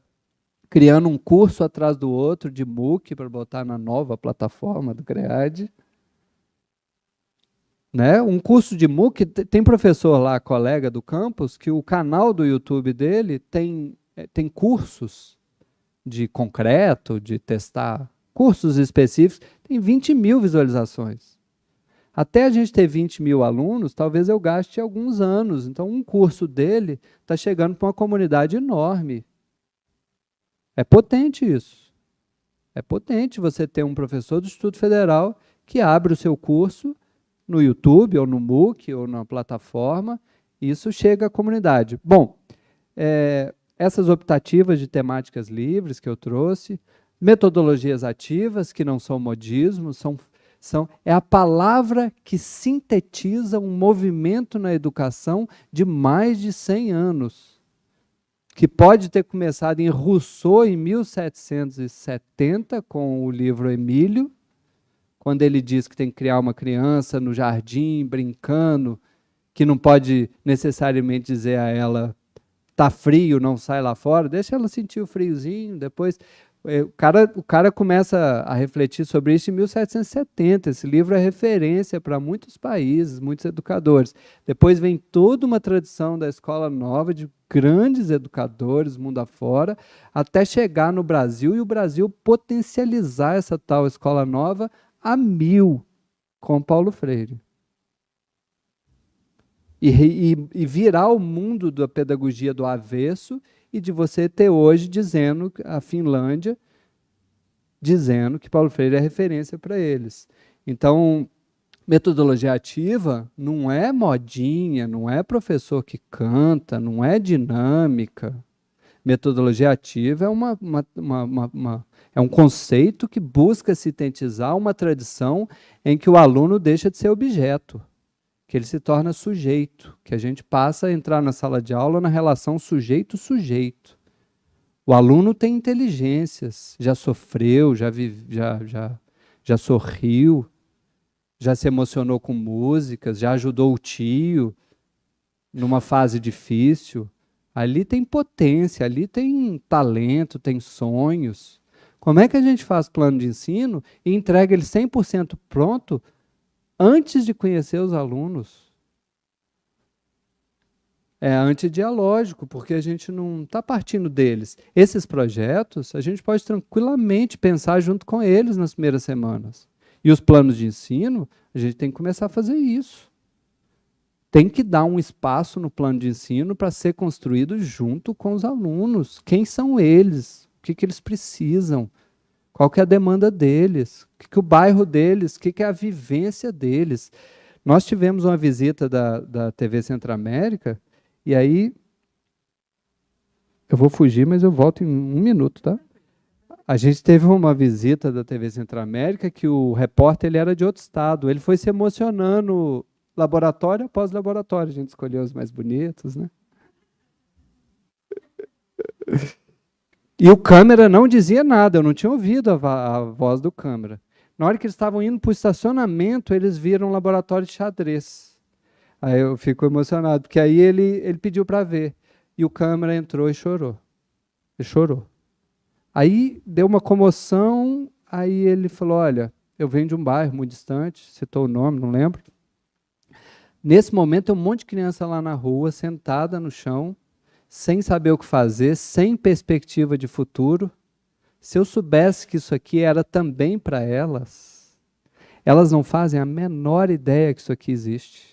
criando um curso atrás do outro de MOOC para botar na nova plataforma do CREAD. Né? Um curso de MOOC, tem professor lá, colega do campus, que o canal do YouTube dele tem cursos de concreto, de testar cursos específicos, tem 20 mil visualizações. Até a gente ter 20 mil alunos, talvez eu gaste alguns anos. Então, um curso dele está chegando para uma comunidade enorme. É potente isso. É potente você ter um professor do Instituto Federal que abre o seu curso no YouTube, ou no MOOC, ou na plataforma, e isso chega à comunidade. Bom, essas optativas de temáticas livres que eu trouxe, metodologias ativas, que não são modismos, é a palavra que sintetiza um movimento na educação de mais de 100 anos, que pode ter começado em Rousseau, em 1770, com o livro Emílio, quando ele diz que tem que criar uma criança no jardim, brincando, que não pode necessariamente dizer a ela, tá frio, não sai lá fora, deixa ela sentir o friozinho, depois O cara começa a refletir sobre isso em 1770. Esse livro é referência para muitos países, muitos educadores. Depois vem toda uma tradição da escola nova, de grandes educadores mundo afora, até chegar no Brasil e o Brasil potencializar essa tal escola nova a mil, com Paulo Freire. E virar o mundo da pedagogia do avesso e de você ter hoje dizendo, a Finlândia, dizendo que Paulo Freire é referência para eles. Então, metodologia ativa não é modinha, não é professor que canta, não é dinâmica. Metodologia ativa é um conceito que busca sintetizar uma tradição em que o aluno deixa de ser objeto, que ele se torna sujeito, que a gente passa a entrar na sala de aula na relação sujeito-sujeito. O aluno tem inteligências, já sofreu, já sorriu, já se emocionou com músicas, já ajudou o tio numa fase difícil. Ali tem potência, ali tem talento, tem sonhos. Como é que a gente faz plano de ensino e entrega ele 100% pronto antes de conhecer os alunos? É antidialógico, porque a gente não está partindo deles. Esses projetos, a gente pode tranquilamente pensar junto com eles nas primeiras semanas. E os planos de ensino, a gente tem que começar a fazer isso. Tem que dar um espaço no plano de ensino para ser construído junto com os alunos. Quem são eles? O que eles precisam? Qual que é a demanda deles? O que o bairro deles? O que é a vivência deles? Nós tivemos uma visita da TV Centro-América, e aí, eu vou fugir, mas eu volto em um minuto, tá? A gente teve uma visita da TV Centro-América que o repórter ele era de outro estado. Ele foi se emocionando laboratório após laboratório. A gente escolheu os mais bonitos, né? E o câmera não dizia nada, eu não tinha ouvido a voz do câmera. Na hora que eles estavam indo para o estacionamento, eles viram um laboratório de xadrez. Aí eu fico emocionado, porque aí ele pediu para ver. E o câmera entrou e chorou. Ele chorou. Aí deu uma comoção, aí ele falou, olha, eu venho de um bairro muito distante, citou o nome, não lembro. Nesse momento, tem um monte de criança lá na rua, sentada no chão, sem saber o que fazer, sem perspectiva de futuro. Se eu soubesse que isso aqui era também para elas, elas não fazem a menor ideia que isso aqui existe.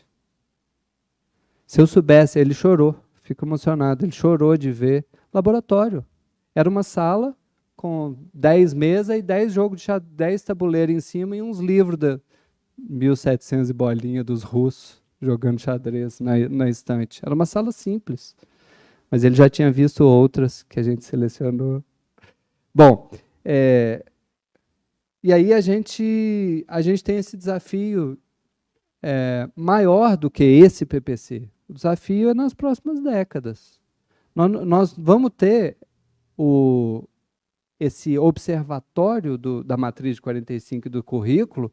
Se eu soubesse, ele chorou, fico emocionado, ele chorou de ver laboratório. Era uma sala com 10 mesas e 10 jogos de xadrez, 10 tabuleiros em cima e uns livros da 1700 e bolinha dos russos jogando xadrez na estante. Era uma sala simples, mas ele já tinha visto outras que a gente selecionou. Bom, e aí a gente tem esse desafio maior do que esse PPC. O desafio é nas próximas décadas. Nós vamos ter esse observatório da matriz de 45 e do currículo,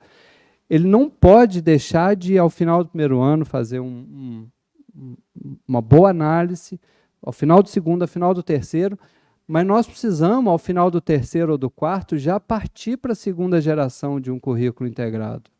ele não pode deixar de, ao final do primeiro ano, fazer uma boa análise, ao final do segundo, ao final do terceiro, mas nós precisamos, ao final do terceiro ou do quarto, já partir para a segunda geração de um currículo integrado.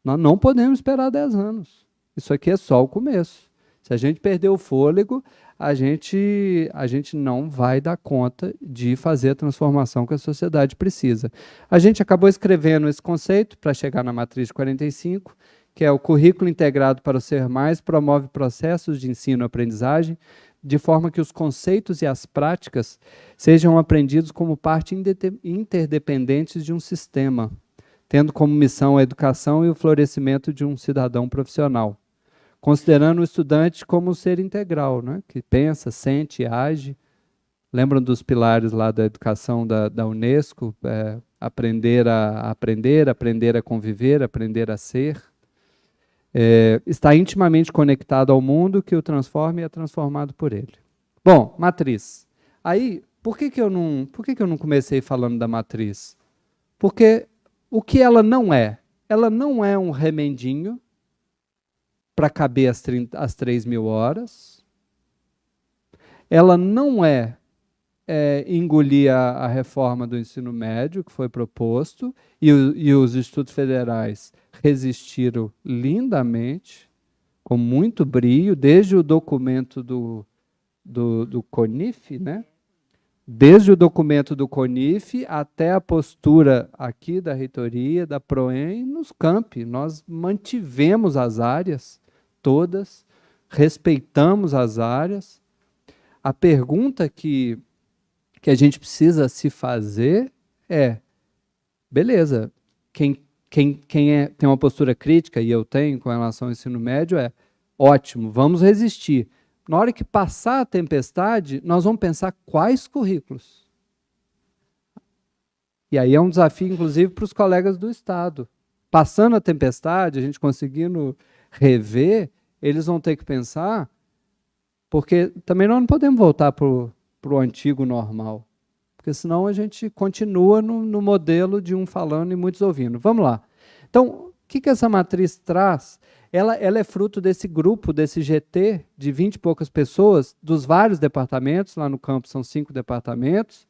Nós não podemos esperar 10 anos. Isso aqui é só o começo. Se a gente perder o fôlego, a gente não vai dar conta de fazer a transformação que a sociedade precisa. A gente acabou escrevendo esse conceito para chegar na matriz de 45, que é o currículo integrado para o Ser Mais promove processos de ensino-aprendizagem de forma que os conceitos e as práticas sejam aprendidos como parte interdependentes de um sistema, tendo como missão a educação e o florescimento de um cidadão profissional, considerando o estudante como um ser integral, né, que pensa, sente e age. Lembram dos pilares lá da educação da Unesco? Aprender a aprender, aprender a conviver, aprender a ser. Está intimamente conectado ao mundo que o transforma e é transformado por ele. Bom, matriz. Aí, por que eu não comecei falando da matriz? Porque o que ela não é? Ela não é um remendinho para caber as 3.000 horas. Ela não é engolir a reforma do ensino médio que foi proposto, e os institutos federais resistiram lindamente, com muito brio, desde o documento do CONIF, né? Desde o documento do CONIF até a postura aqui da reitoria, da PROEM, nos campi. Nós mantivemos as áreas todas, respeitamos as áreas. A pergunta que a gente precisa se fazer é, beleza, quem tem uma postura crítica, e eu tenho com relação ao ensino médio, ótimo, vamos resistir. Na hora que passar a tempestade, nós vamos pensar quais currículos. E aí é um desafio, inclusive, para os colegas do Estado. Passando a tempestade, a gente conseguindo rever, eles vão ter que pensar, porque também nós não podemos voltar para o antigo normal, porque senão a gente continua no modelo de um falando e muitos ouvindo. Vamos lá. Então, o que essa matriz traz? Ela é fruto desse grupo, desse GT de 20 e poucas pessoas, dos vários departamentos, lá no campus são 5 departamentos,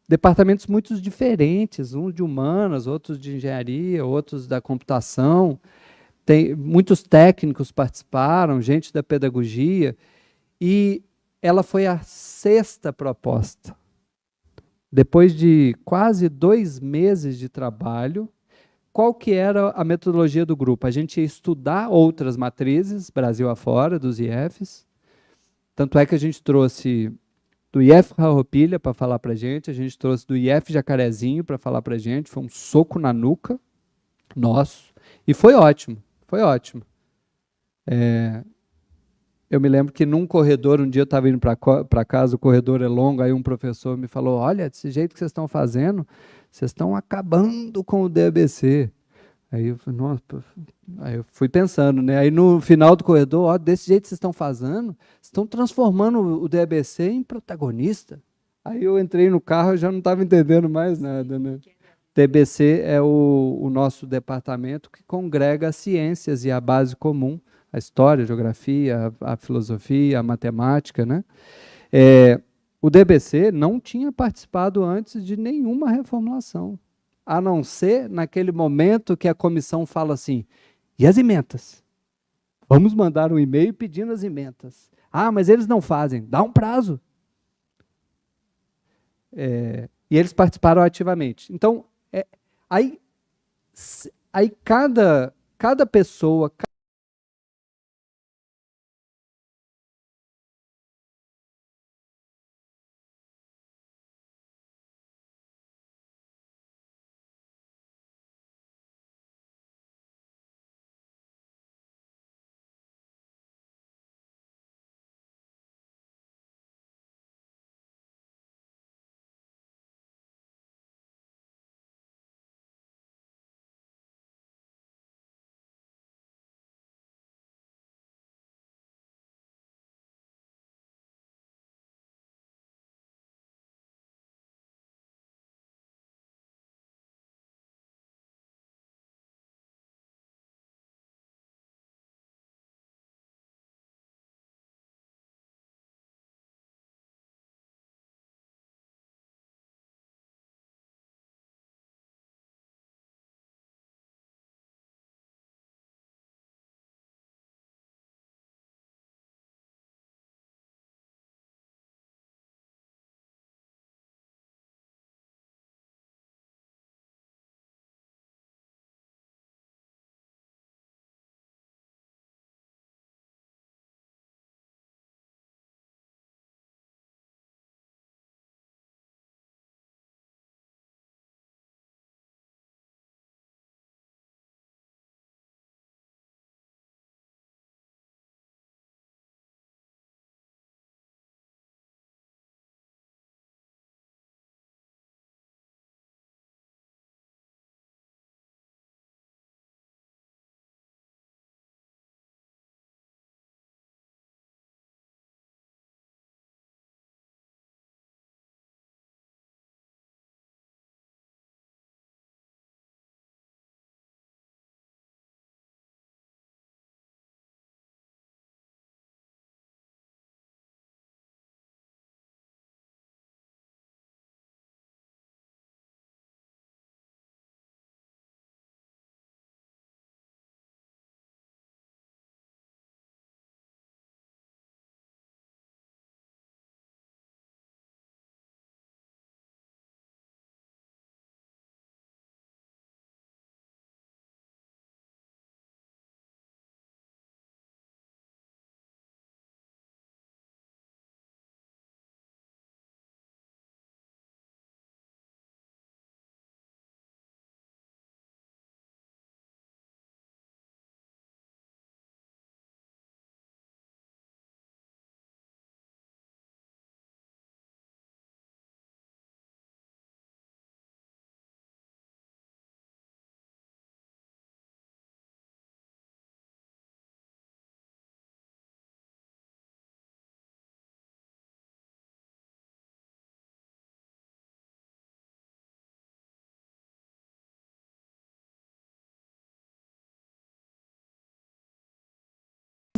departamentos muito diferentes, uns de humanas, outros de engenharia, outros da computação, muitos técnicos participaram, gente da pedagogia, e ela foi a 6ª proposta. Depois de quase 2 meses de trabalho, qual que era a metodologia do grupo? A gente ia estudar outras matrizes, Brasil afora, dos IFs. Tanto é que a gente trouxe do IF Farroupilha para falar para a gente trouxe do IF Jacarezinho para falar para a gente, foi um soco na nuca nosso, e foi ótimo, foi ótimo. Eu me lembro que num corredor, um dia eu estava indo para casa, o corredor é longo, aí um professor me falou, olha, desse jeito que vocês estão fazendo, vocês estão acabando com o DABC. Aí eu falei, nossa, aí eu fui pensando, né? Aí no final do corredor, ó, desse jeito que vocês estão fazendo, estão transformando o DABC em protagonista. Aí eu entrei no carro e já não estava entendendo mais nada, né? DBC é o nosso departamento que congrega as ciências e a base comum, a história, a geografia, a filosofia, a matemática, né? O DBC não tinha participado antes de nenhuma reformulação, a não ser naquele momento que a comissão fala assim, e as ementas? Vamos mandar um e-mail pedindo as ementas. Ah, mas eles não fazem, dá um prazo. E eles participaram ativamente. Então, aí cada pessoa,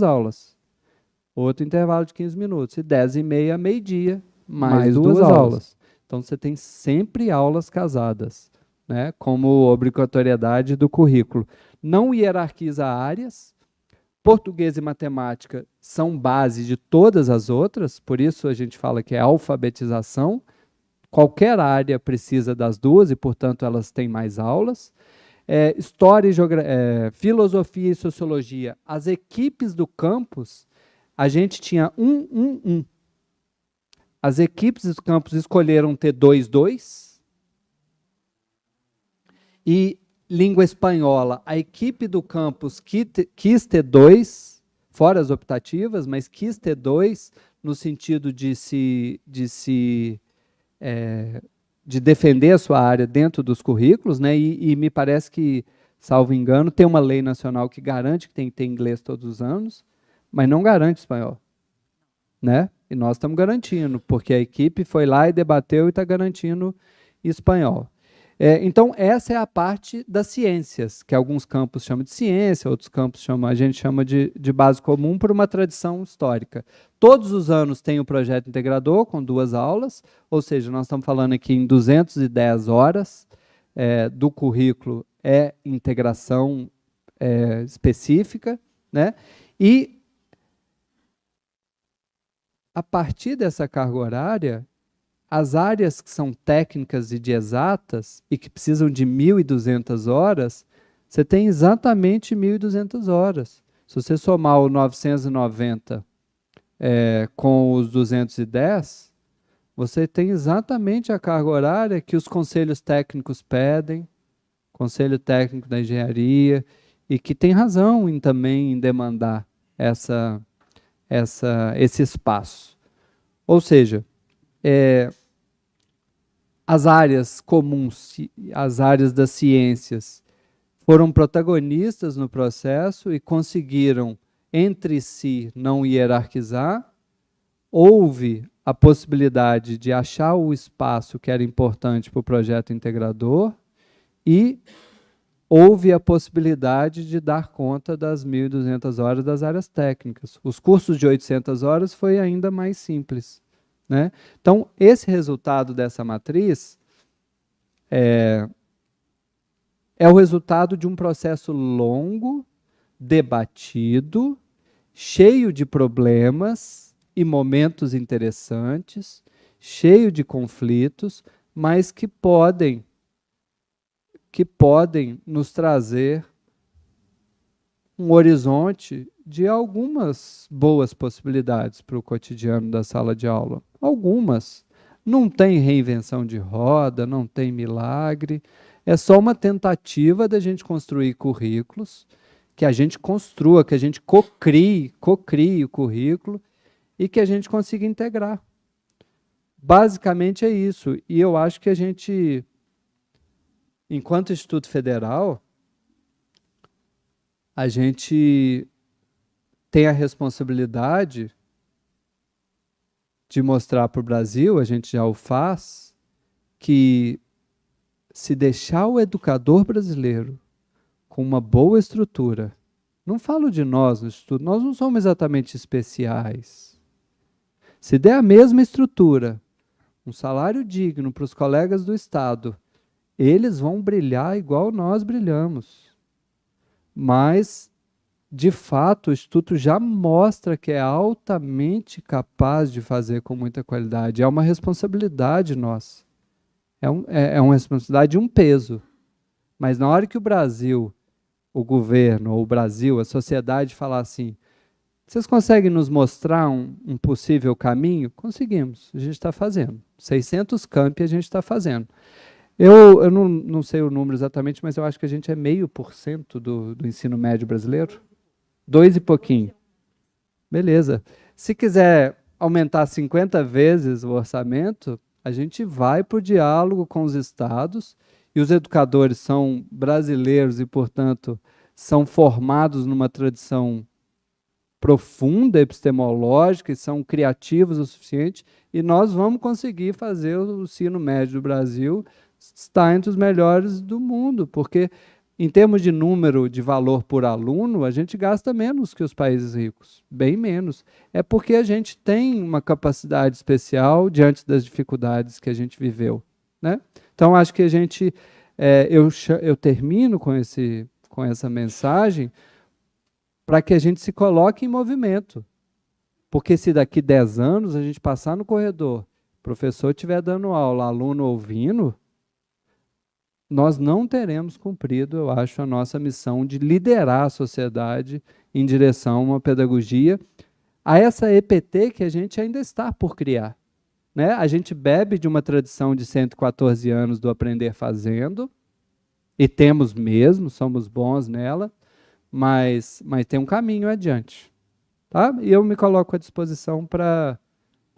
aulas. Outro intervalo de 15 minutos. E 10h30, meio-dia, mais 2 aulas. Então, você tem sempre aulas casadas, né, como obrigatoriedade do currículo. Não hierarquiza áreas. Português e matemática são base de todas as outras, por isso a gente fala que é alfabetização. Qualquer área precisa das duas e, portanto, elas têm mais aulas. História, filosofia e sociologia. As equipes do campus, a gente tinha 1. As equipes do campus escolheram ter 2. E língua espanhola, a equipe do campus quis ter 2, fora as optativas, mas quis ter 2 no sentido de defender a sua área dentro dos currículos, né? E me parece que, salvo engano, tem uma lei nacional que garante que tem que ter inglês todos os anos, mas não garante espanhol, né? E nós estamos garantindo, porque a equipe foi lá e debateu e está garantindo espanhol. Então, essa é a parte das ciências, que alguns campos chamam de ciência, outros campos a gente chama de base comum por uma tradição histórica. Todos os anos tem o projeto integrador, com 2 aulas, ou seja, nós estamos falando aqui em 210 horas do currículo integração específica, né? E, a partir dessa carga horária, as áreas que são técnicas e de exatas e que precisam de 1.200 horas, você tem exatamente 1.200 horas. Se você somar o 990 com os 210, você tem exatamente a carga horária que os conselhos técnicos pedem, Conselho Técnico da Engenharia, e que tem razão também em demandar esse espaço. Ou seja, as áreas comuns, as áreas das ciências, foram protagonistas no processo e conseguiram, entre si, não hierarquizar. Houve a possibilidade de achar o espaço que era importante para o projeto integrador e houve a possibilidade de dar conta das 1.200 horas das áreas técnicas. Os cursos de 800 horas foi ainda mais simples, né? Então, esse resultado dessa matriz é o resultado de um processo longo, debatido, cheio de problemas e momentos interessantes, cheio de conflitos, mas que podem nos trazer um horizonte de algumas boas possibilidades para o cotidiano da sala de aula. Algumas. Não tem reinvenção de roda, não tem milagre. É só uma tentativa da gente construir currículos, que a gente construa, que a gente cocrie o currículo e que a gente consiga integrar. Basicamente é isso. E eu acho que a gente, enquanto Instituto Federal, a gente tem a responsabilidade de mostrar para o Brasil, a gente já o faz, que se deixar o educador brasileiro com uma boa estrutura, não falo de nós no Instituto, nós não somos exatamente especiais. Se der a mesma estrutura, um salário digno para os colegas do Estado, eles vão brilhar igual nós brilhamos. Mas, de fato, o Instituto já mostra que é altamente capaz de fazer com muita qualidade. É uma responsabilidade nossa. É uma responsabilidade e um peso. Mas na hora que o Brasil, o governo, ou o Brasil, a sociedade falar assim, vocês conseguem nos mostrar um possível caminho? Conseguimos, a gente está fazendo. 600 campi a gente está fazendo. Eu não sei o número exatamente, mas eu acho que a gente é 0,5% do ensino médio brasileiro. 2 e pouquinho. Beleza. Se quiser aumentar 50 vezes o orçamento, a gente vai para o diálogo com os estados, e os educadores são brasileiros e, portanto, são formados numa tradição profunda, epistemológica, e são criativos o suficiente, e nós vamos conseguir fazer o ensino médio do Brasil estar entre os melhores do mundo, porque em termos de número de valor por aluno, a gente gasta menos que os países ricos, bem menos. É porque a gente tem uma capacidade especial diante das dificuldades que a gente viveu, né? Então, acho que a gente, eu termino com essa mensagem para que a gente se coloque em movimento. Porque se daqui 10 anos a gente passar no corredor, o professor estiver dando aula, aluno ouvindo, nós não teremos cumprido, eu acho, a nossa missão de liderar a sociedade em direção a uma pedagogia, a essa EPT que a gente ainda está por criar, né? A gente bebe de uma tradição de 114 anos do aprender fazendo, e temos mesmo, somos bons nela, mas tem um caminho adiante. Tá? E eu me coloco à disposição para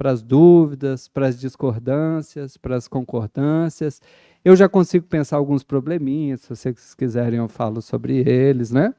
as dúvidas, para as discordâncias, para as concordâncias. Eu já consigo pensar alguns probleminhas, se vocês quiserem eu falo sobre eles, né?